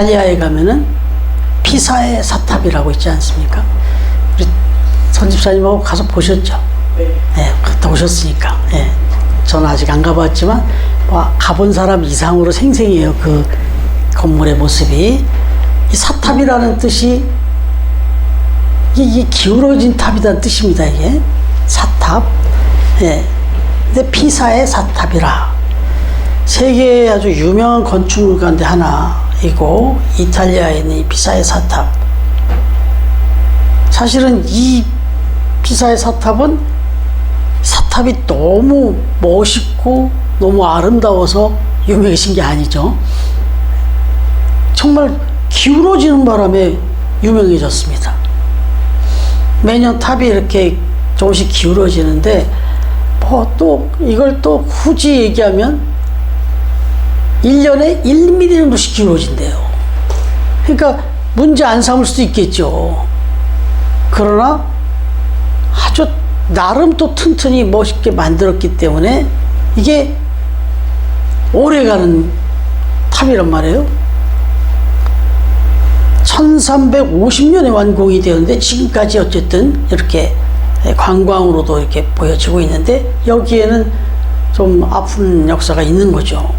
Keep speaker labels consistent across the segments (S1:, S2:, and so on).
S1: 이탈리아에 가면은 피사의 사탑이라고 있지 않습니까? 우리 선집사님하고 가서 보셨죠? 네, 갔다 오셨으니까. 네. 저는 아직 안 가봤지만 가본 사람 이상으로 생생해요. 그 건물의 모습이. 이 사탑이라는 뜻이 이게 기울어진 탑이라는 뜻입니다. 이게 사탑. 네. 근데 피사의 사탑이라. 세계에 아주 유명한 건축물 가운데 하나이고 이탈리아에 있는 이 피사의 사탑. 사실은 이 피사의 사탑은 사탑이 너무 멋있고 너무 아름다워서 유명해진 게 아니죠. 정말 기울어지는 바람에 유명해졌습니다. 매년 탑이 이렇게 조금씩 기울어지는데 또 이걸 또 굳이 얘기하면 1년에 1mm 정도씩 기울어진대요. 그러니까 문제 안 삼을 수도 있겠죠. 그러나 아주 나름 또 튼튼히 멋있게 만들었기 때문에 이게 오래가는 탑이란 말이에요. 1350년에 완공이 되었는데 지금까지 어쨌든 이렇게 관광으로도 이렇게 보여지고 있는데 여기에는 좀 아픈 역사가 있는 거죠.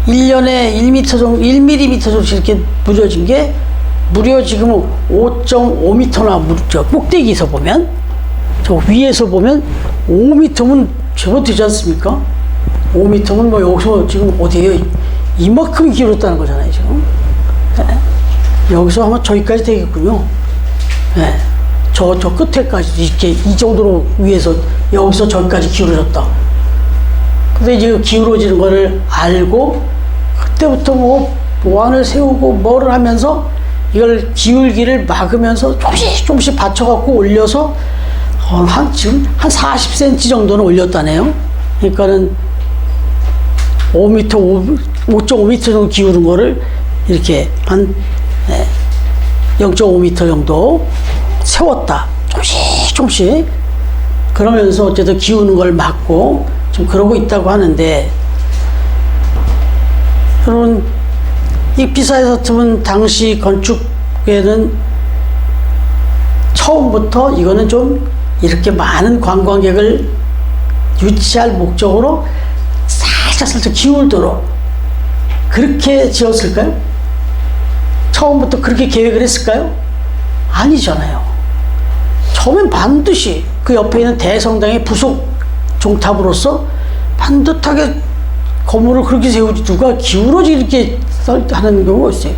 S1: 1년에 1m 정도, 1mm 정도씩 이렇게 무뎌진 게 무려 지금 5.5m나 저 꼭대기에서 보면, 저 위에서 보면 5m면 제법 되지 않습니까? 5m면 뭐 여기서 지금 어디에요? 이만큼 길었다는 거잖아요, 지금. 네. 여기서 아마 저기까지 되겠군요. 네. 저 끝에까지 이렇게 이 정도로 위에서 여기서 저기까지 기울어졌다. 근데 이제 기울어지는 거를 알고 그때부터 뭐 보안을 세우고 뭐를 하면서 이걸 기울기를 막으면서 조금씩 받쳐갖고 올려서 지금 한 40cm 정도는 올렸다네요. 그러니까는 5.5m 정도 기울은 거를 이렇게 한 0.5m 정도 세웠다. 조금씩. 그러면서 어쨌든 기우는 걸 막고 좀 그러고 있다고 하는데, 여러분, 이 피사의 사탑은 당시 건축에는 처음부터 이거는 좀 이렇게 많은 관광객을 유치할 목적으로 살짝 기울도록 그렇게 지었을까요? 처음부터 그렇게 계획을 했을까요? 아니잖아요. 처음엔 반드시 그 옆에 있는 대성당의 부속 종탑으로서 반듯하게 건물을 그렇게 세우지 누가 기울어지 이렇게 하는 경우가 있어요.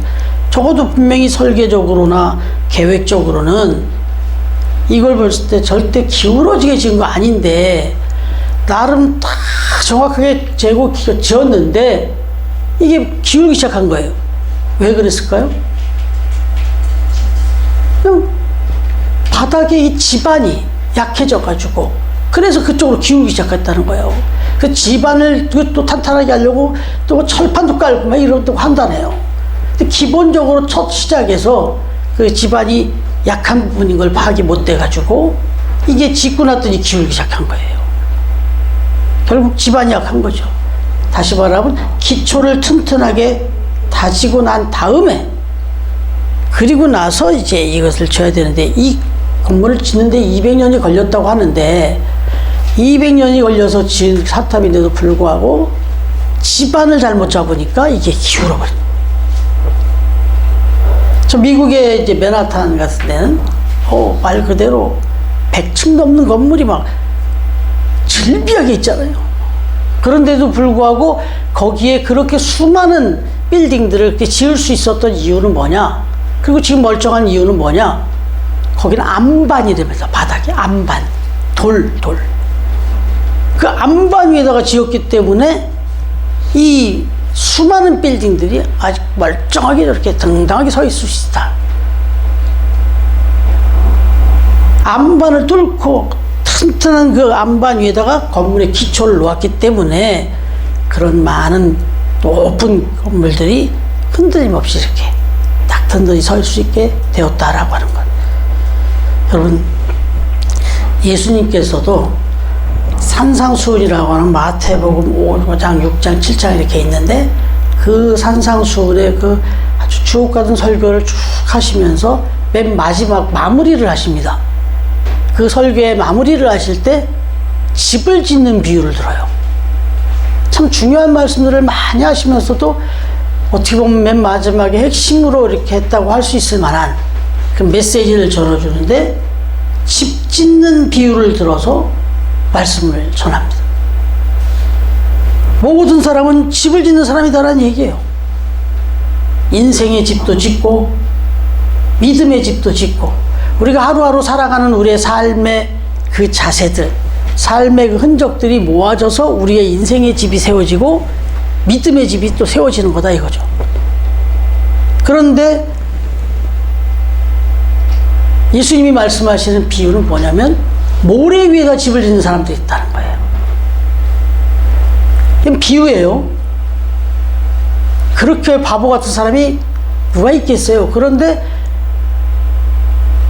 S1: 적어도 분명히 설계적으로나 계획적으로는 이걸 봤을 때 절대 기울어지게 지은 거 아닌데 나름 다 정확하게 재고 지었는데 이게 기울기 시작한 거예요. 왜 그랬을까요? 그냥 바닥에 이 지반이 약해져 가지고 그래서 그쪽으로 기울기 시작했다는 거예요. 그 지반을 또 탄탄하게 하려고 또 철판도 깔고 막 이런다고 한다네요. 근데 기본적으로 첫 시작에서 그 지반이 약한 부분인 걸 파악이 못 돼 가지고 이게 짓고 났더니 기울기 시작한 거예요. 결국 지반이 약한 거죠. 다시 말하면 기초를 튼튼하게 다지고 난 다음에 그리고 나서 이제 이것을 쳐야 되는데 이 건물을 짓는데 200년이 걸렸다고 하는데 200년이 걸려서 지은 사탑인데도 불구하고 지반을 잘못 잡으니까 이게 기울어버린. 저 미국의 이제 맨하탄 같은 데는 말 그대로 100층 넘는 건물이 막 즐비하게 있잖아요. 그런데도 불구하고 거기에 그렇게 수많은 빌딩들을 이렇게 지을 수 있었던 이유는 뭐냐? 그리고 지금 멀쩡한 이유는 뭐냐? 거기는 안반이라면서 바닥에 안반, 돌. 그 안반 위에다가 지었기 때문에 이 수많은 빌딩들이 아직 멀쩡하게 이렇게 당당하게 서 있을 수 있다. 안반을 뚫고 튼튼한 그 안반 위에다가 건물의 기초를 놓았기 때문에 그런 많은 높은 건물들이 흔들림 없이 이렇게 딱 든든히 설 수 있게 되었다라고 하는 것. 여러분, 예수님께서도 산상수훈이라고 하는 마태복음 5장, 6장, 7장 이렇게 있는데 그 산상수훈의 그 아주 주옥 같은 설교를 쭉 하시면서 맨 마지막 마무리를 하십니다. 그 설교의 마무리를 하실 때 집을 짓는 비유를 들어요. 참 중요한 말씀들을 많이 하시면서도 어떻게 보면 맨 마지막에 핵심으로 이렇게 했다고 할 수 있을 만한 그 메시지를 전해주는데 집 짓는 비유를 들어서 말씀을 전합니다. 모든 사람은 집을 짓는 사람이다라는 얘기예요. 인생의 집도 짓고 믿음의 집도 짓고 우리가 하루하루 살아가는 우리의 삶의 그 자세들, 삶의 그 흔적들이 모아져서 우리의 인생의 집이 세워지고 믿음의 집이 또 세워지는 거다 이거죠. 그런데 예수님이 말씀하시는 비유는 뭐냐면 모래 위에다 집을 짓는 사람들이 있다는 거예요. 이건 비유예요. 그렇게 바보 같은 사람이 누가 있겠어요. 그런데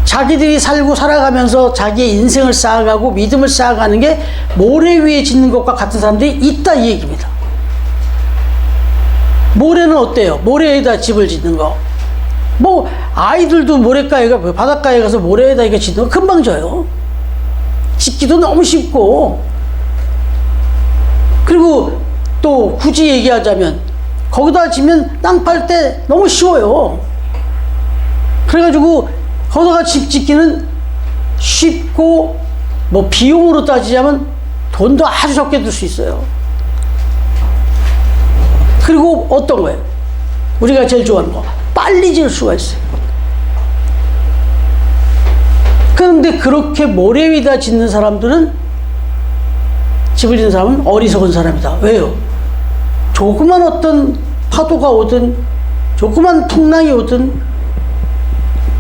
S1: 자기들이 살고 살아가면서 자기의 인생을 쌓아가고 믿음을 쌓아가는 게 모래 위에 짓는 것과 같은 사람들이 있다 이 얘기입니다. 모래는 어때요? 모래에다 집을 짓는 거. 뭐 아이들도 모래가에 바닷가에 가서 모래에다 이거 짓는 거 금방 져요. 짓기도 너무 쉽고. 그리고 또 굳이 얘기하자면 거기다 지면 땅 팔 때 너무 쉬워요. 그래가지고 거기다가 집 짓기는 쉽고 뭐 비용으로 따지자면 돈도 아주 적게 들 수 있어요. 그리고 어떤 거예요? 우리가 제일 좋아하는 거 빨리 지을 수가 있어요. 그런데 그렇게 모래 위에다 짓는 사람들은 집을 짓는 사람은 어리석은 사람이다. 왜요? 조그만 어떤 파도가 오든 조그만 풍랑이 오든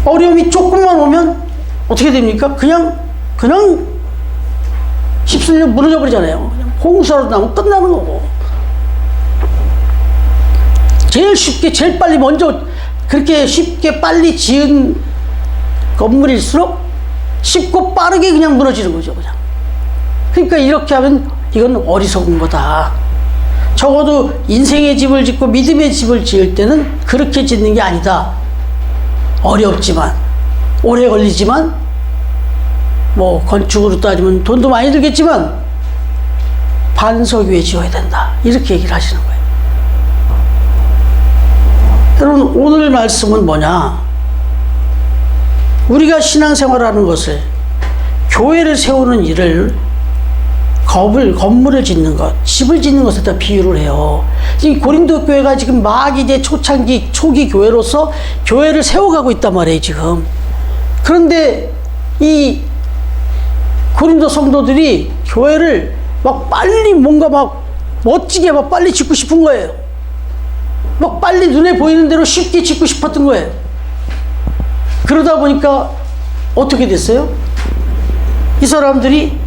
S1: 어려움이 조금만 오면 어떻게 됩니까? 그냥 휩쓸려 무너져 버리잖아요. 그냥 홍수라도 나면 끝나는 거고. 제일 쉽게 제일 빨리 먼저 그렇게 쉽게 빨리 지은 건물일수록 쉽고 빠르게 그냥 무너지는 거죠. 그냥. 그러니까 이렇게 하면 이건 어리석은 거다. 적어도 인생의 집을 짓고 믿음의 집을 지을 때는 그렇게 짓는 게 아니다. 어렵지만 오래 걸리지만 뭐 건축으로 따지면 돈도 많이 들겠지만 반석 위에 지어야 된다. 이렇게 얘기를 하시는 거예요. 여러분 오늘 말씀은 뭐냐? 우리가 신앙생활하는 것을 교회를 세우는 일을 건물을 짓는 것, 집을 짓는 것에다 비유를 해요. 지금 고린도 교회가 지금 막 이제 초기 교회로서 교회를 세워가고 있단 말이에요, 지금. 그런데 이 고린도 성도들이 교회를 막 빨리 뭔가 막 멋지게 막 빨리 짓고 싶은 거예요. 막 빨리 눈에 보이는 대로 쉽게 짓고 싶었던 거예요. 그러다 보니까 어떻게 됐어요? 이 사람들이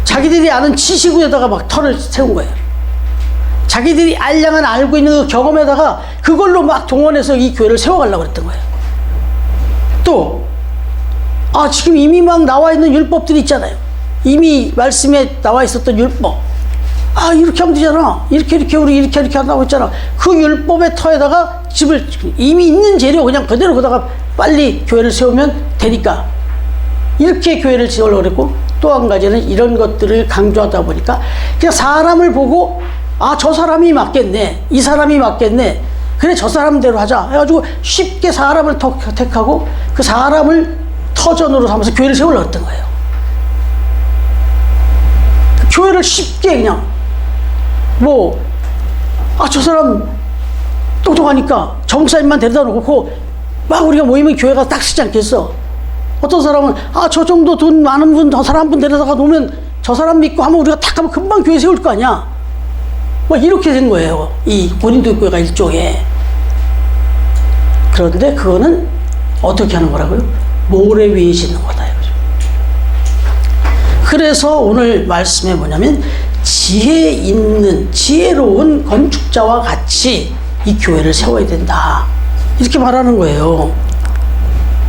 S1: 자기들이 아는 지식에다가 막 터를 세운 거예요. 자기들이 알고 있는 그 경험에다가 그걸로 막 동원해서 이 교회를 세워가려고 했던 거예요. 또, 지금 이미 막 나와 있는 율법들이 있잖아요. 이미 말씀에 나와 있었던 율법. 이렇게 하면 되잖아. 이렇게 우리 이렇게 한다고 했잖아. 그 율법의 터에다가 집을 이미 있는 재료 그냥 그대로 거다가 빨리 교회를 세우면 되니까. 이렇게 교회를 지으려고 그랬고, 또 한 가지는 이런 것들을 강조하다 보니까 그냥 사람을 보고 저 사람이 맞겠네, 이 사람이 맞겠네, 그래 저 사람대로 하자 해가지고 쉽게 사람을 택하고 그 사람을 터전으로 삼아서 교회를 세우려고 했던 거예요. 교회를 쉽게 그냥 저 사람 똑똑하니까 저 목사님만 데려다 놓고 막 우리가 모이면 교회가 딱 쓰지 않겠어. 어떤 사람은 저 정도 돈 많은 분, 저 사람 한 분 데려다가 놓으면 저 사람 믿고 하면 우리가 딱 하면 금방 교회 세울 거 아니야. 이렇게 된 거예요. 이 고린도 교회가 일종의. 그런데 그거는 어떻게 하는 거라고요? 모래 위에 짓는 거다 이거죠. 그래서 오늘 말씀에 뭐냐면 지혜로운 건축자와 같이 이 교회를 세워야 된다. 이렇게 말하는 거예요.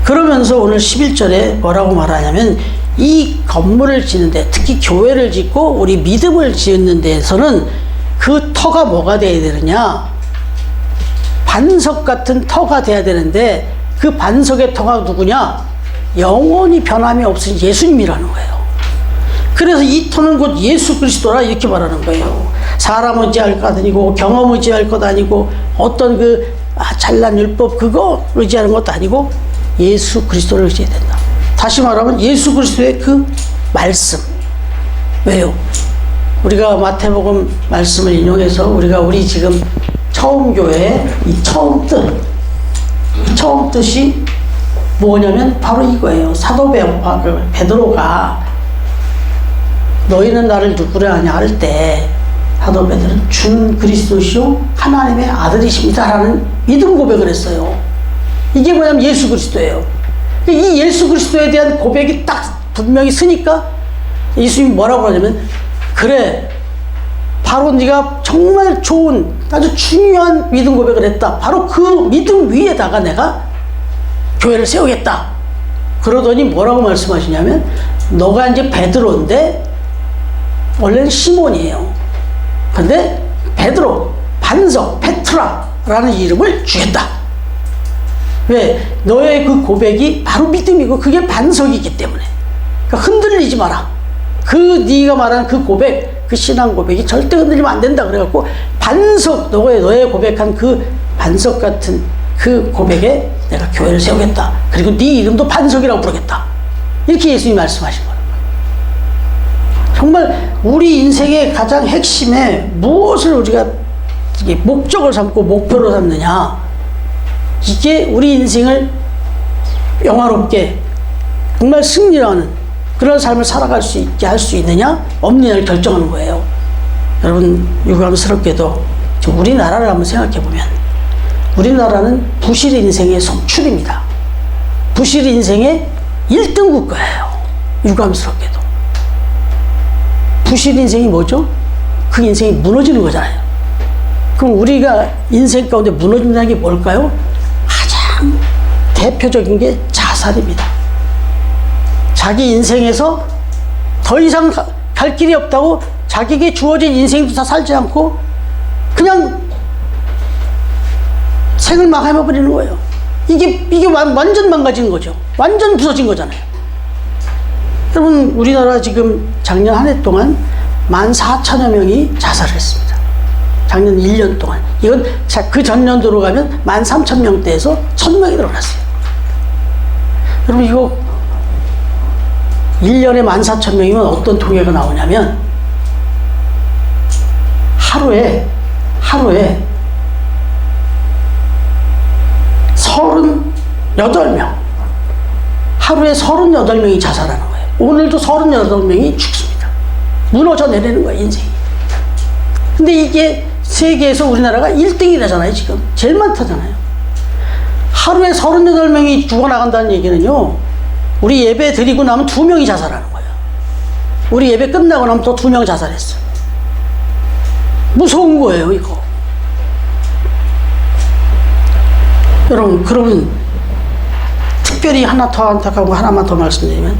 S1: 그러면서 오늘 11절에 뭐라고 말하냐면 이 건물을 짓는데, 특히 교회를 짓고 우리 믿음을 짓는 데에서는 그 터가 뭐가 돼야 되느냐? 반석 같은 터가 돼야 되는데 그 반석의 터가 누구냐? 영원히 변함이 없으신 예수님이라는 거예요. 그래서 이 터는 곧 예수 그리스도라 이렇게 말하는 거예요. 사람 의지할 것 아니고 경험 의지할 것 아니고 어떤 잘난 율법 그거 의지하는 것도 아니고 예수 그리스도를 의지해야 된다. 다시 말하면 예수 그리스도의 그 말씀. 왜요? 우리가 마태복음 말씀을 인용해서 우리 지금 처음 교회 이 처음 뜻이 뭐냐면 바로 이거예요. 사도 베드로가 너희는 나를 누구라 하냐 할 때 사도 베드로는 준 그리스도시요 하나님의 아들이십니다라는 믿음 고백을 했어요. 이게 뭐냐면 예수 그리스도예요. 이 예수 그리스도에 대한 고백이 딱 분명히 쓰니까 예수님이 뭐라고 하냐면 그래 바로 네가 정말 좋은 아주 중요한 믿음 고백을 했다. 바로 그 믿음 위에다가 내가 교회를 세우겠다. 그러더니 뭐라고 말씀하시냐면 너가 이제 베드로인데 원래는 시몬이에요. 근데 베드로, 반석, 페트라라는 이름을 주겠다. 왜? 너의 그 고백이 바로 믿음이고 그게 반석이기 때문에. 그러니까 흔들리지 마라. 네가 말하는 그 고백, 그 신앙 고백이 절대 흔들리면 안 된다. 그래갖고 반석, 너의 고백한 그 반석 같은 그 고백에 내가 교회를 세우겠다. 그리고 네 이름도 반석이라고 부르겠다. 이렇게 예수님이 말씀하신 거예요. 정말 우리 인생의 가장 핵심에 무엇을 우리가 목적을 삼고 목표로 삼느냐. 이게 우리 인생을 영화롭게 정말 승리하는 그런 삶을 살아갈 수 있게 할 수 있느냐 없느냐를 결정하는 거예요. 여러분 유감스럽게도 우리나라를 한번 생각해 보면 우리나라는 부실 인생의 송출입니다. 부실 인생의 1등 국가예요. 유감스럽게도. 부실 인생이 뭐죠? 그 인생이 무너지는 거잖아요. 그럼 우리가 인생 가운데 무너진다는 게 뭘까요? 가장 대표적인 게 자살입니다. 자기 인생에서 더 이상 갈 길이 없다고 자기에게 주어진 인생도 다 살지 않고 그냥 생을 마감해버리는 거예요. 이게 완전 망가진 거죠. 완전 부서진 거잖아요. 여러분 우리나라 지금 작년 한 해 동안 14,000여 명이 자살을 했습니다. 작년 1년 동안. 이건 그 전년도로 가면 13,000명대에서 1,000명이 늘어났어요. 여러분 이거 1년에 14,000명이면 어떤 통계가 나오냐면 하루에 38명 하루에 38명이 자살하는 거예요. 오늘도 38명이 죽습니다. 무너져 내리는 거예요, 인생이. 근데 이게 세계에서 우리나라가 1등이라잖아요, 지금. 제일 많다잖아요. 하루에 38명이 죽어나간다는 얘기는요, 우리 예배 드리고 나면 2명이 자살하는 거예요. 우리 예배 끝나고 나면 또 2명 자살했어요. 무서운 거예요, 이거. 여러분, 그러면 특별히 하나 더 안타까운 거 하나만 더 말씀드리면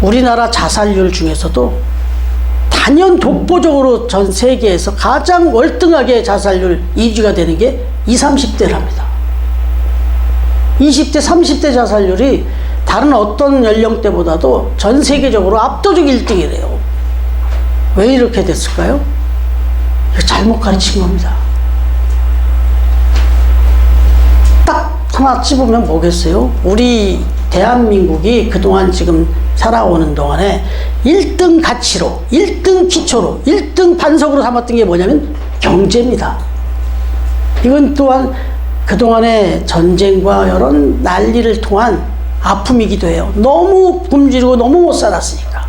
S1: 우리나라 자살률 중에서도 단연 독보적으로 전 세계에서 가장 월등하게 자살률 2위가 되는 게 20, 30대랍니다. 20대, 30대 자살률이 다른 어떤 연령대보다도 전 세계적으로 압도적 1등이래요. 왜 이렇게 됐을까요? 잘못 가르친 겁니다. 딱 하나 찝으면 뭐겠어요? 우리 대한민국이 그동안 지금 살아오는 동안에 1등 가치로, 1등 기초로, 1등 반석으로 삼았던 게 뭐냐면 경제입니다. 이건 또한 그동안의 전쟁과 이런 난리를 통한 아픔이기도 해요. 너무 굶주리고 너무 못 살았으니까.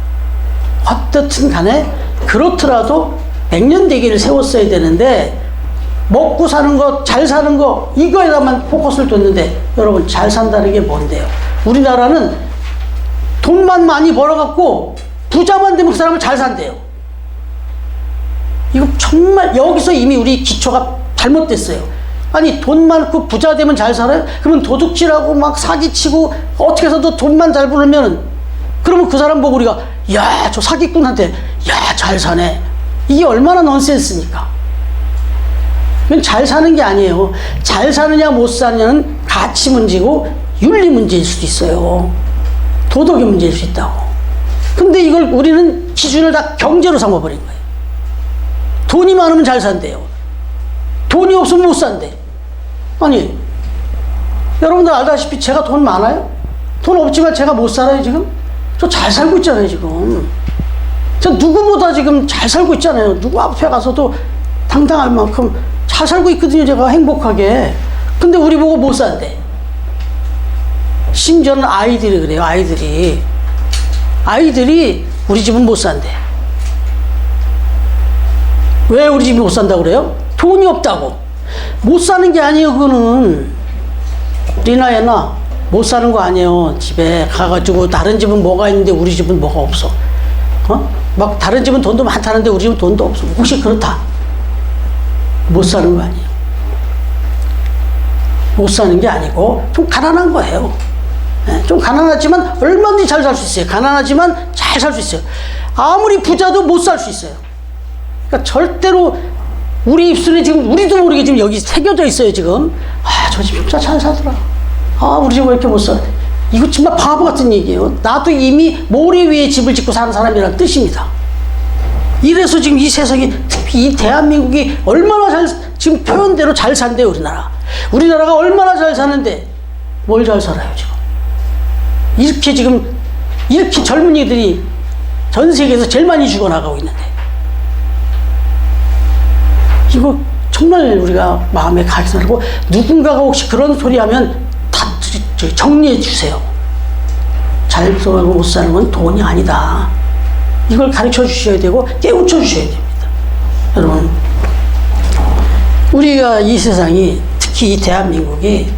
S1: 어떻든 간에 그렇더라도 백년대기를 세웠어야 되는데 먹고 사는 거, 잘 사는 거 이거에다만 포커스를 뒀는데 여러분 잘 산다는 게 뭔데요? 우리나라는 돈만 많이 벌어갖고 부자만 되면 그 사람은 잘 산대요. 이거 정말 여기서 이미 우리 기초가 잘못됐어요. 아니 돈 많고 부자 되면 잘 살아요? 그러면 도둑질하고 막 사기치고 어떻게 해서도 돈만 잘 벌으면 그러면 그 사람 보고 우리가 야, 저 사기꾼한테 야, 잘 사네. 이게 얼마나 넌센스입니까? 이건 잘 사는 게 아니에요. 잘 사느냐 못 사느냐는 가치 문제고 윤리 문제일 수도 있어요. 도덕의 문제일 수 있다고. 근데 이걸 우리는 기준을 다 경제로 삼아버린 거예요. 돈이 많으면 잘 산대요. 돈이 없으면 못 산대. 아니, 여러분들 알다시피 제가 돈 많아요? 돈 없지만 제가 못 살아요, 지금? 저 잘 살고 있잖아요, 지금. 저 누구보다 지금 잘 살고 있잖아요. 누구 앞에 가서도 당당할 만큼 잘 살고 있거든요, 제가 행복하게. 근데 우리 보고 못 산대. 심지어는 아이들이 그래요, 아이들이 우리 집은 못 산대. 왜 우리 집이 못 산다고 그래요? 돈이 없다고. 못 사는 게 아니에요, 그거는. 리나야나 못 사는 거 아니에요. 집에 가가지고 다른 집은 뭐가 있는데 우리 집은 뭐가 없어. 막 다른 집은 돈도 많다는데 우리 집은 돈도 없어. 혹시 그렇다? 못 사는 거 아니에요. 못 사는 게 아니고 좀 가난한 거예요. 좀 가난하지만 얼마든지 잘 살 수 있어요. 가난하지만 잘 살 수 있어요. 아무리 부자도 못 살 수 있어요. 그러니까 절대로 우리 입술에 지금 우리도 모르게 지금 여기 새겨져 있어요, 지금. 아, 저 집 진짜 잘 살더라. 아, 우리 집 왜 이렇게 못 사? 이거 정말 바보 같은 얘기예요. 나도 이미 모래 위에 집을 짓고 사는 사람이라는 뜻입니다. 이래서 지금 이 세상이, 특히 이 대한민국이 얼마나 지금 표현대로 잘 산대요, 우리나라. 우리나라가 얼마나 잘 사는데 뭘 잘 살아요, 지금. 이렇게 젊은이들이 전 세계에서 제일 많이 죽어나가고 있는데. 이거 정말 우리가 마음에 각인하고, 누군가가 혹시 그런 소리 하면 다 정리해 주세요. 잘 살고 못 사는 건 돈이 아니다. 이걸 가르쳐 주셔야 되고 깨우쳐 주셔야 됩니다. 여러분, 우리가 이 세상이, 특히 이 대한민국이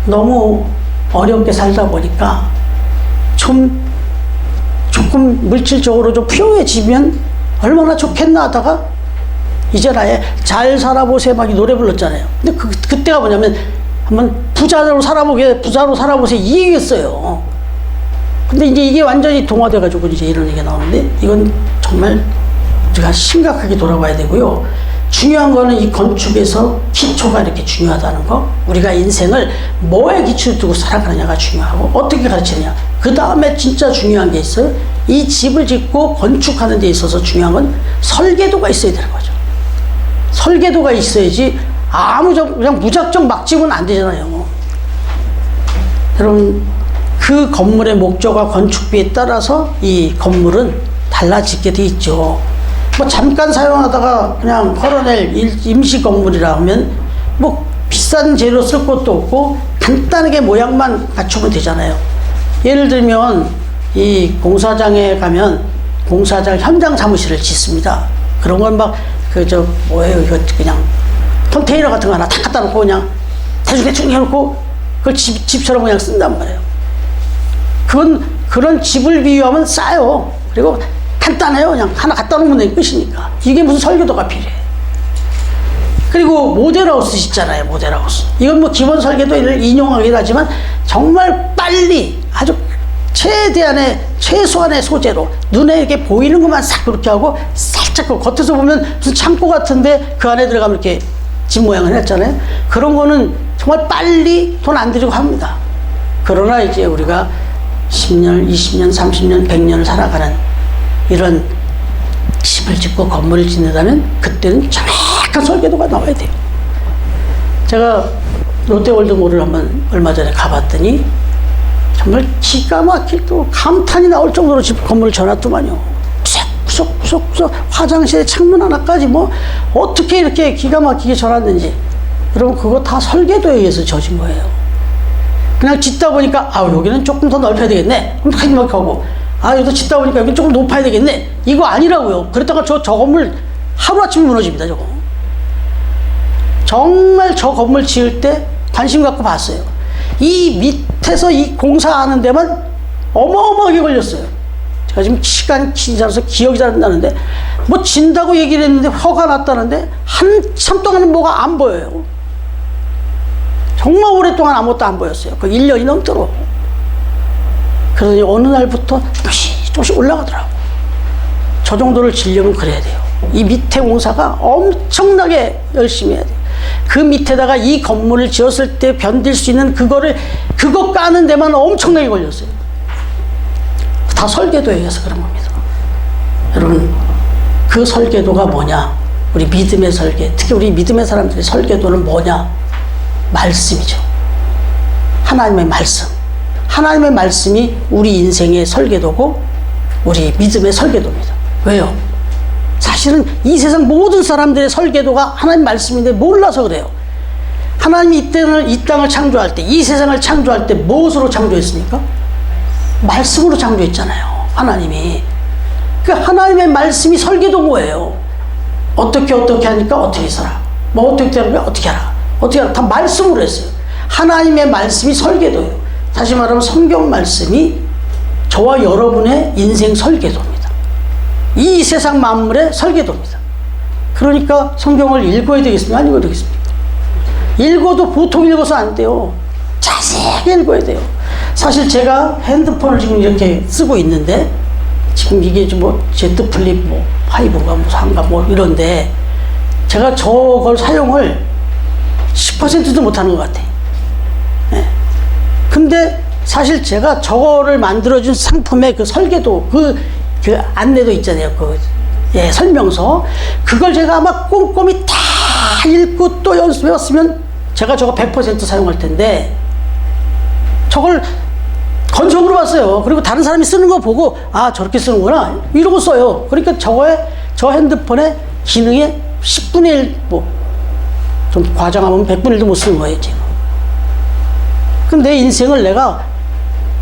S1: 너무 어렵게 살다 보니까 조금 물질적으로 좀 풍요해지면 얼마나 좋겠나 하다가 이제 아예 잘 살아보세요 막 노래 불렀잖아요. 근데 그때가 뭐냐면 한번 부자로 살아보세요 이 얘기였어요. 근데 이제 이게 완전히 동화돼가지고 이제 이런 얘기가 나오는데, 이건 정말 우리가 심각하게 돌아봐야 되고요. 중요한 거는 이 건축에서 기초가 이렇게 중요하다는 거, 우리가 인생을 뭐에 기초를 두고 살아가느냐가 중요하고, 어떻게 가르치느냐. 그 다음에 진짜 중요한 게 있어요. 이 집을 짓고 건축하는 데 있어서 중요한 건 설계도가 있어야 되는 거죠. 설계도가 있어야지 그냥 무작정 막 지으면 안 되잖아요. 여러분, 그 건물의 목적과 건축비에 따라서 이 건물은 달라지게 돼 있죠. 뭐 잠깐 사용하다가 그냥 헐어낼 임시 건물이라 하면 뭐 비싼 재료 쓸 것도 없고 간단하게 모양만 갖추면 되잖아요. 예를 들면 이 공사장에 가면 공사장 현장 사무실을 짓습니다. 그런 건 막 뭐예요, 이거 그냥 컨테이너 같은 거 하나 다 갖다 놓고 그냥 대충 해놓고 그걸 집처럼 그냥 쓴단 말이에요. 그런 집을 비유하면 싸요. 그리고 간단해요. 그냥 하나 갖다 놓으면 끝이니까. 이게 무슨 설계도가 필요해. 그리고 모델하우스 있잖아요, 모델하우스. 이건 뭐 기본 설계도를 인용하긴 하지만 정말 빨리 아주 최소한의 소재로 눈에 이렇게 보이는 것만 싹 그렇게 하고, 살짝 그 겉에서 보면 무슨 창고 같은데 그 안에 들어가면 이렇게 집 모양을 했잖아요. 그런 거는 정말 빨리 돈 안 들이고 합니다. 그러나 이제 우리가 10년, 20년, 30년, 100년을 살아가는 이런 집을 짓고 건물을 짓는다면 그때는 정확한 설계도가 나와야 돼요. 제가 롯데월드몰을 한번 얼마 전에 가봤더니 정말 기가 막힐, 또 감탄이 나올 정도로 집 건물을 져놨더만요. 구석구석 화장실에 창문 하나까지 뭐 어떻게 이렇게 기가 막히게 져놨는지. 여러분, 그거 다 설계도에 의해서 져진 거예요. 그냥 짓다 보니까 여기는 조금 더 넓혀야 되겠네. 그럼 막 하고, 여기도 짓다 보니까 여기 조금 높아야 되겠네. 이거 아니라고요. 그랬다가 저 건물 하루아침에 무너집니다, 저거. 정말 저 건물 지을 때 관심 갖고 봤어요. 이 밑에서 이 공사하는 데만 어마어마하게 걸렸어요. 제가 지금 시간이 지나서 기억이 잘 안 나는데, 뭐 진다고 얘기를 했는데 허가 났다는데 한참 동안은 뭐가 안 보여요. 정말 오랫동안 아무것도 안 보였어요. 그 1년이 넘도록. 그러더니 어느 날부터 조금씩 올라가더라고. 저 정도를 지려면 그래야 돼요. 이 밑에 공사가 엄청나게 열심히 해야 돼요. 그 밑에다가 이 건물을 지었을 때 견딜 수 있는 그거 까는 데만 엄청나게 걸렸어요. 다 설계도에 의해서 그런 겁니다. 여러분, 그 설계도가 뭐냐? 우리 믿음의 설계, 특히 우리 믿음의 사람들의 설계도는 뭐냐? 말씀이죠. 하나님의 말씀. 하나님의 말씀이 우리 인생의 설계도고 우리 믿음의 설계도입니다. 왜요? 사실은 이 세상 모든 사람들의 설계도가 하나님 말씀인데 몰라서 그래요. 하나님이 이 땅을 창조할 때, 이 세상을 창조할 때 무엇으로 창조했습니까? 말씀으로 창조했잖아요. 하나님이. 그 하나님의 말씀이 설계도인 거예요. 어떻게 하니까 어떻게 살아. 뭐 어떻게 하니까 어떻게 하라. 어떻게 하라. 다 말씀으로 했어요. 하나님의 말씀이 설계도예요. 다시 말하면 성경 말씀이 저와 여러분의 인생 설계도입니다. 이 세상 만물의 설계도입니다. 그러니까 성경을 읽어야 되겠습니까? 안 읽어야 되겠습니까? 읽어도 보통 읽어서 안 돼요. 자세히 읽어야 돼요. 사실 제가 핸드폰을 지금 이렇게 쓰고 있는데 지금 이게 뭐 Z 플립 뭐 5인가 뭐 3인가 뭐 이런데 제가 저걸 사용을 10%도 못하는 것 같아요. 네. 근데 사실 제가 저거를 만들어준 상품의 그 설계도, 그 안내도 있잖아요. 설명서. 그걸 제가 아마 꼼꼼히 다 읽고 또 연습해왔으면 제가 저거 100% 사용할 텐데 저걸 건성으로 봤어요. 그리고 다른 사람이 쓰는 거 보고 아, 저렇게 쓰는구나. 이러고 써요. 그러니까 저 핸드폰의 기능의 10분의 1, 뭐, 좀 과장하면 100분의 1도 못 쓰는 거예요, 지금. 그럼 내 인생을 내가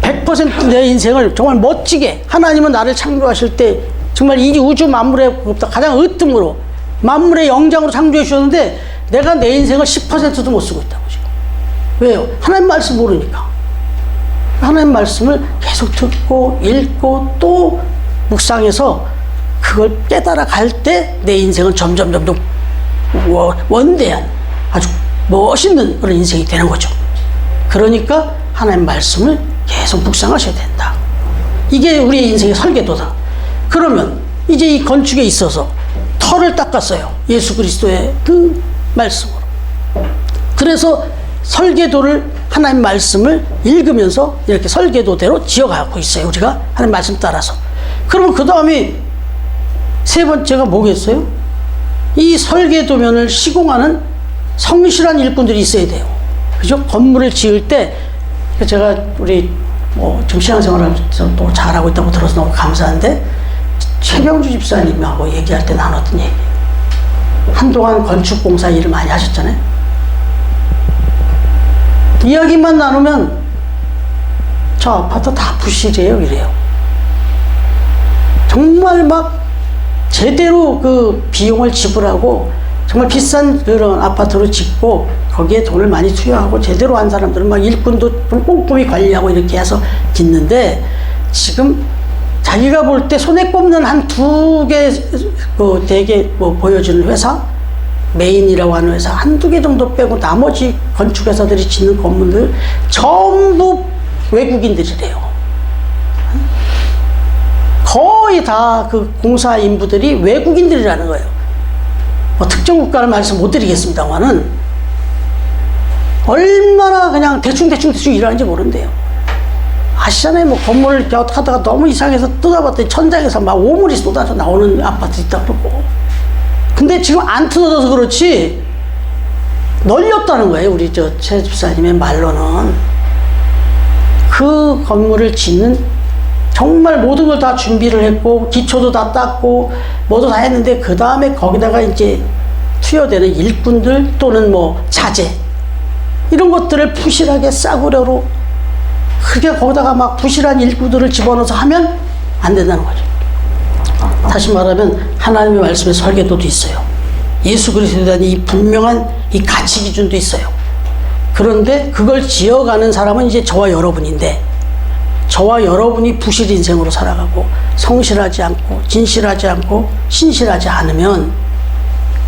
S1: 100% 내 인생을 정말 멋지게 하나님은 나를 창조하실 때 정말 이 우주 만물의 가장 으뜸으로 만물의 영장으로 창조해 주셨는데 내가 내 인생을 10%도 못 쓰고 있다고 지금. 왜요? 하나님 말씀 모르니까. 하나님 말씀을 계속 듣고 읽고 또 묵상해서 그걸 깨달아 갈 때 내 인생은 점점 원대한 아주 멋있는 그런 인생이 되는 거죠. 그러니까 하나님 말씀을 계속 묵상하셔야 된다. 이게 우리의 인생의 설계도다. 그러면 이제 이 건축에 있어서 터를 닦았어요. 예수 그리스도의 그 말씀으로. 그래서 설계도를 하나님 말씀을 읽으면서 이렇게 설계도대로 지어가고 있어요. 우리가 하나님 말씀 따라서. 그러면 그 다음에 세 번째가 뭐겠어요? 이 설계도면을 시공하는 성실한 일꾼들이 있어야 돼요. 그죠? 건물을 지을 때 제가 우리 지금 신앙생활을 또 잘하고 있다고 들어서 너무 감사한데 최병주 집사님하고 얘기할 때 나눴던 얘기예요. 한동안 건축공사 일을 많이 하셨잖아요. 이야기만 나누면 저 아파트 다 부실이에요 이래요. 정말 막 제대로 그 비용을 지불하고 정말 비싼 그런 아파트로 짓고 거기에 돈을 많이 투여하고 제대로 한 사람들은 막 일꾼도 좀 꼼꼼히 관리하고 이렇게 해서 짓는데 지금 자기가 볼 때 손에 꼽는 한 두 개 그 되게 뭐 보여주는 회사 메인이라고 하는 회사 한두 개 정도 빼고 나머지 건축회사들이 짓는 건물들 전부 외국인들이래요. 거의 다 그 공사 인부들이 외국인들이라는 거예요. 뭐 특정 국가를 말해서 못 드리겠습니다만은 얼마나 그냥 대충 일하는지 모른대요. 아시잖아요. 뭐 건물을 하다가 너무 이상해서 뜯어봤더니 천장에서 막 오물이 쏟아져 나오는 아파트 있다 그러고. 근데 지금 안 뜯어져서 그렇지 널렸다는 거예요. 우리 최 집사님의 말로는. 그 건물을 짓는 정말 모든 걸 다 준비를 했고 기초도 다 닦고 뭐도 다 했는데 그 다음에 거기다가 이제 투여되는 일꾼들 또는 뭐 자재 이런 것들을 부실하게 싸구려로 그렇게 거기다가 막 부실한 일꾼들을 집어넣어서 하면 안 된다는 거죠. 다시 말하면 하나님의 말씀의 설계도도 있어요. 예수 그리스도에 대한 이 분명한 이 가치 기준도 있어요. 그런데 그걸 지어가는 사람은 이제 저와 여러분인데 저와 여러분이 부실 인생으로 살아가고 성실하지 않고 진실하지 않고 신실하지 않으면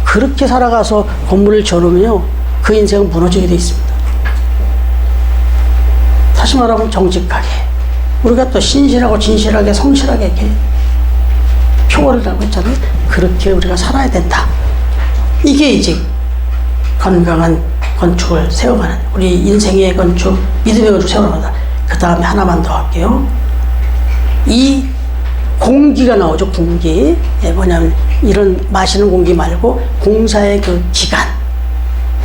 S1: 그렇게 살아가서 건물을 지어놓으면요 그 인생은 무너지게 돼 있습니다. 다시 말하면 정직하게 우리가 또 신실하고 진실하게 성실하게 이렇게 표어를 달고 있잖아요. 그렇게 우리가 살아야 된다. 이게 이제 건강한 건축을 세워가는, 우리 인생의 건축, 믿음의 건축 세워가다. 그 다음에 하나만 더 할게요. 이 공기가 나오죠, 공기. 예, 뭐냐면 이런 마시는 공기 말고 공사의 그 기간,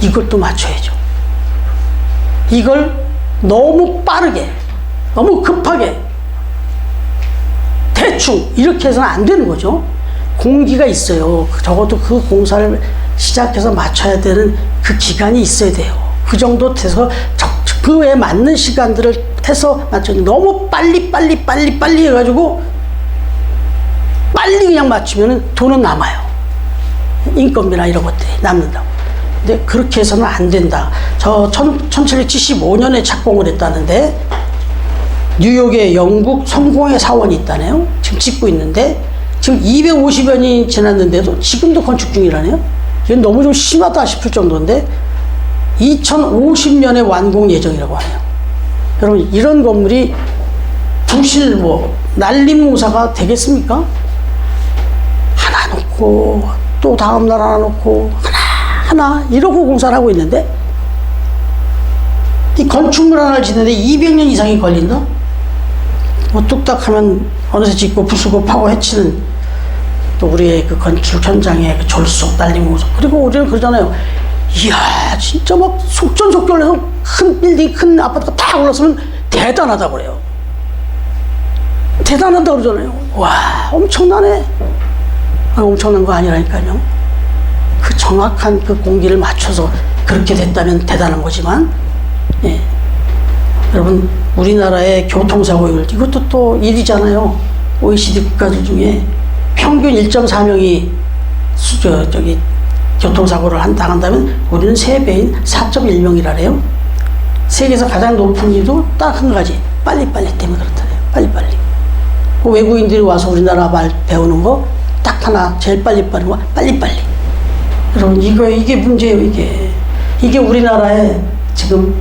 S1: 이걸 또 맞춰야죠. 이걸 너무 빠르게, 너무 급하게, 대충 이렇게 해서는 안 되는 거죠. 공기가 있어요. 적어도 그 공사를 시작해서 맞춰야 되는 그 기간이 있어야 돼요. 그 정도 돼서 그에 맞는 시간들을 해서 맞춰야, 너무 빨리 해가지고 빨리 그냥 맞추면 돈은 남아요. 인건비나 이런 것들이 남는다고. 근데 그렇게 해서는 안 된다. 저 1775년에 착공을 했다는데, 뉴욕에 영국 성공의 사원이 있다네요. 지금 짓고 있는데, 지금 250여 년이 지났는데도 지금도 건축 중이라네요. 이건 너무 좀 심하다 싶을 정도인데, 2050년에 완공 예정이라고 하네요. 여러분, 이런 건물이 부실, 난림공사가 되겠습니까? 하나 놓고, 또 다음날 하나 놓고, 하나, 이러고 공사를 하고 있는데, 이 건축물 하나를 짓는데 200년 이상이 걸린다? 뚝딱 하면 어느새 짓고 부수고 파고 해치는 또 우리의 그 건축 현장의 그 졸속, 난림공사. 그리고 우리는 그러잖아요. 이야, 진짜 막 속전속결해서 큰 빌딩, 큰 아파트가 다 올랐으면 대단하다고 그래요. 대단하다고 그러잖아요. 와, 엄청나네. 엄청난 거 아니라니까요. 그 정확한 그 공기를 맞춰서 그렇게 됐다면 대단한 거지만, 예. 여러분, 우리나라의 교통사고율, 이것도 또 1위잖아요. OECD 국가들 중에 평균 1.4명이 교통사고를 당한다면 우리는 3배인 4.1명이라래요. 세계에서 가장 높은 이유도 딱 한 가지, 빨리빨리 때문에 그렇다래요. 빨리빨리. 외국인들이 와서 우리나라 말 배우는 거 딱 하나, 제일 빨리 빠른 거, 빨리빨리. 여러분, 이게 문제예요, 이게 우리나라에 지금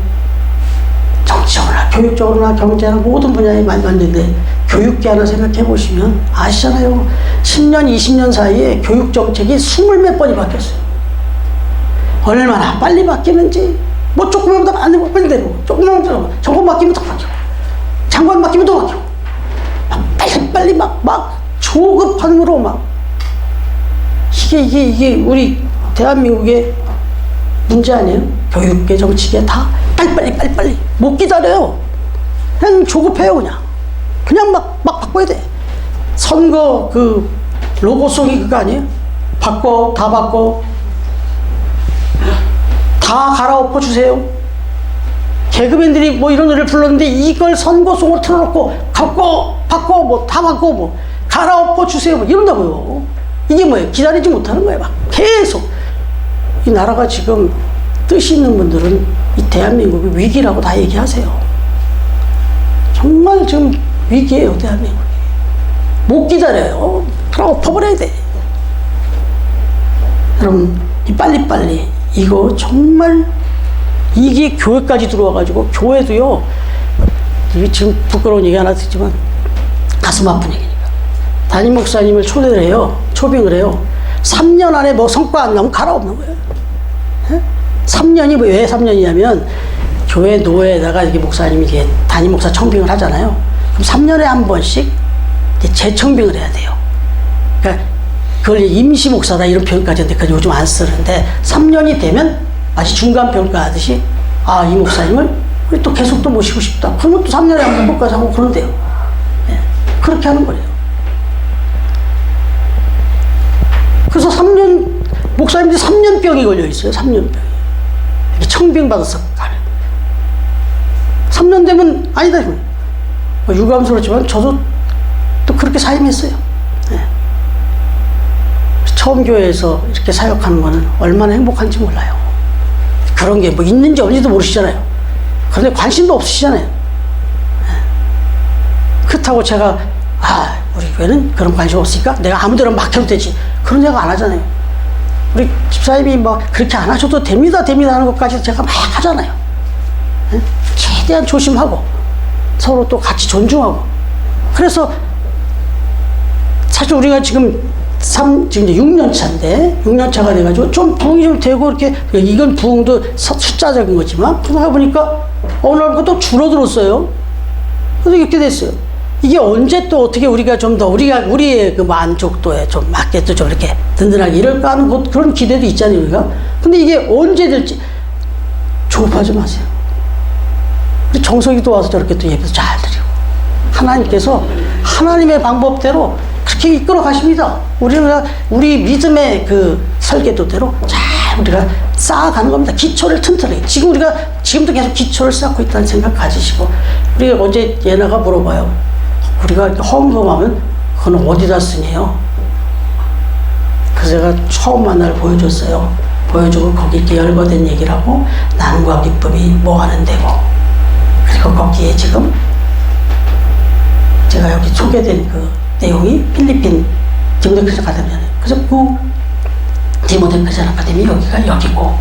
S1: 정치적으로나 교육적으로나 경제나 모든 분야에 많이 만드는데, 교육계 하나 생각해 보시면 아시잖아요. 10년, 20년 사이에 교육 정책이 20몇 번이 바뀌었어요. 얼마나 빨리 바뀌는지, 조금만 더 안 되고 빨리 되고, 조금만 더 정권 바뀌면 더 바뀌고, 장관 바뀌면 더 바뀌고, 빨리 조급함으로 이게 우리 대한민국의 문제 아니에요? 교육계, 정치계 다 빨리 못 기다려요. 그냥 조급해요. 그냥 막 바꿔야 돼. 선거 그 로고송이 그거 아니에요? 다 바꿔, 다 갈아엎어 주세요. 개그맨들이 이런 노래를 불렀는데 이걸 선거송을 틀어놓고 바꿔 다 바꿔 갈아엎어 주세요 이런다고요. 이게 뭐예요? 기다리지 못하는 거예요. 계속. 이 나라가 지금 뜻이 있는 분들은 이 대한민국이 위기라고 다 얘기하세요. 정말 지금 위기예요, 대한민국이. 못 기다려요. 그럼 엎어버려야 돼. 여러분, 이 빨리빨리, 이거 정말, 이게 교회까지 들어와가지고, 교회도요, 이게 지금 부끄러운 얘기 하나 듣지만, 가슴 아픈 얘기니까. 담임 목사님을 초대를 해요. 초빙을 해요. 3년 안에 성과 안 나오면 갈아엎는 거예요. 3년이 왜 3년이냐면, 교회 노회에다가 이렇게 목사님이 이렇게 담임 목사 청빙을 하잖아요. 그럼 3년에 한 번씩 재청빙을 해야 돼요. 그러니까 그걸 임시 목사다 이런 표현까지 하는데 그건 요즘 안 쓰는데, 3년이 되면 마치 중간 평가 하듯이, 이 목사님을 우리 또 계속 또 모시고 싶다. 그러면 또 3년에 한 번 평가를 하고 그런대요. 예, 그렇게 하는 거예요. 그래서 목사님들이 3년병이 걸려 있어요. 3년병이. 이렇게 청빙 받아서 가면. 3년 되면 아니다. 유감스럽지만 저도 또 그렇게 사임했어요. 네. 처음 교회에서 이렇게 사역하는 거는 얼마나 행복한지 몰라요. 그런 게 있는지 없는지도 모르시잖아요. 그런데 관심도 없으시잖아요. 네. 그렇다고 제가 우리 교회는 그런 관심 없으니까 내가 아무데나 막 해도 되지, 그런 생각 안 하잖아요. 우리 집사님이 그렇게 안 하셔도 됩니다 하는 것까지 제가 막 하잖아요. 네? 최대한 조심하고 서로 또 같이 존중하고. 그래서 사실 우리가 지금 지금 이제 6년 차인데, 6년 차가 돼가지고 좀 부흥이 좀 되고, 이렇게, 이건 부흥도 숫자적인 거지만, 그러다 보니까 어느 날 또 줄어들었어요. 그래서 이렇게 됐어요. 이게 언제 또 어떻게 우리가 좀 더, 우리의 그 만족도에 좀 맞게 또 좀 이렇게 든든하게 이럴까 하는 그런 기대도 있잖아요, 우리가. 근데 이게 언제 될지 조급하지 마세요. 우리 정석이도 와서 저렇게 또 예배도 잘 드리고. 하나님께서 하나님의 방법대로 그렇게 이끌어 가십니다. 우리 믿음의 그 설계도대로 잘 우리가 쌓아가는 겁니다. 기초를 튼튼하게. 지금도 계속 기초를 쌓고 있다는 생각 가지시고. 우리 어제 예나가 물어봐요. 우리가 이렇게 헌금하면 그건 어디다 쓰냐요? 그래서 제가 처음 만날 보여줬어요. 보여주고 거기 이렇게 열거된 얘기를 하고, 나눔과 기쁨이 뭐 하는 데고, 그리고 거기에 지금 제가 여기 소개된 그 내용이 필리핀 디모데 크리스천 아카데미잖아요. 그래서 그 디모데 크리스천 아카데미 여기가 여기고,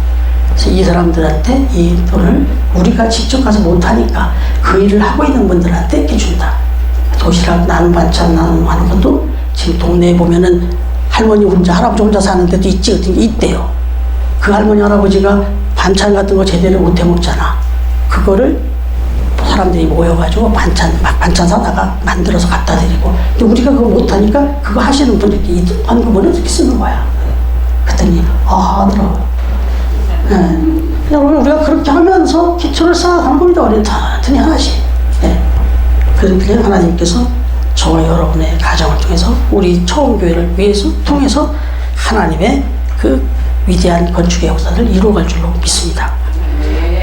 S1: 그래서 이 사람들한테 이 돈을 우리가 직접 가서 못하니까 그 일을 하고 있는 분들한테 이렇게 준다. 도시락 나눔 반찬 나눔하는 것도 지금 동네에 보면은 할머니 혼자, 할아버지 혼자 사는 데도 있대요. 그 할머니 할아버지가 반찬 같은 거 제대로 못 해 먹잖아. 그거를 사람들이 모여가지고 반찬 사다가 만들어서 갖다 드리고. 근데 우리가 그거 못하니까 그거 하시는 분들이 헌금을 이렇게 쓰는 거야. 그랬더니 하더라고요. 네. 우리가 그렇게 하면서 기초를 쌓아가는 겁니다. 우리는 튼튼히 하나씩. 네. 그렇게 하나님께서 저와 여러분의 가정을 통해서 우리 처음교회를 통해서 하나님의 그 위대한 건축의 역사를 이루어갈 줄로 믿습니다.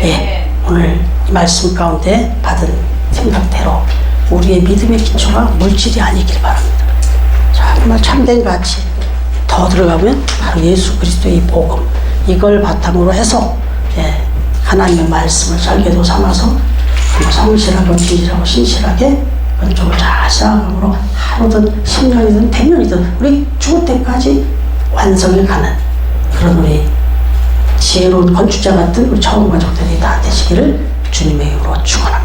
S1: 예, 오늘 이 말씀 가운데 받은 생각대로 우리의 믿음의 기초가 물질이 아니길 바랍니다. 정말 참된 가치 더 들어가면 바로 예수 그리스도의 복음, 이걸 바탕으로 해서 하나님의 말씀을 설계도 삼아서 성실하고 진실하고 신실하게 건축을 잘 쌓아감으로 하루든 10년이든 100년이든 우리 죽을 때까지 완성해 가는 그런 우리 지혜로운 건축자 같은 우리 처음 가족들이 다 되시기를 주님의 이름으로 축원합니다.